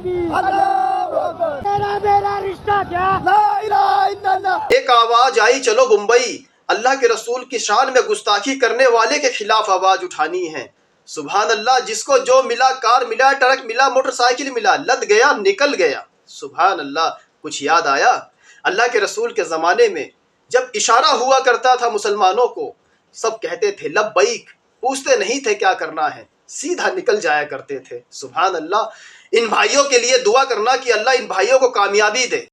तेरा मेरा रिश्ता क्या? एक आवाज आई, चलो मुंबई, अल्लाह के रसूल की शान में गुस्ताखी करने वाले के खिलाफ आवाज उठानी है। सुभान अल्लाह, जिसको जो मिला, कार मिला, ट्रक मिला, मोटरसाइकिल मिला, लद गया, निकल गया। सुभान अल्लाह। कुछ याद आया अल्लाह के रसूल के ज़माने में, जब इशारा हुआ करता था मुसलमानों को, सब कहते थे लब्बैक, पूछते नहीं थे क्या करना है, सीधा निकल जाया करते थे। सुभान अल्लाह। इन भाइयों के लिए दुआ करना कि अल्लाह इन भाइयों को कामयाबी दे।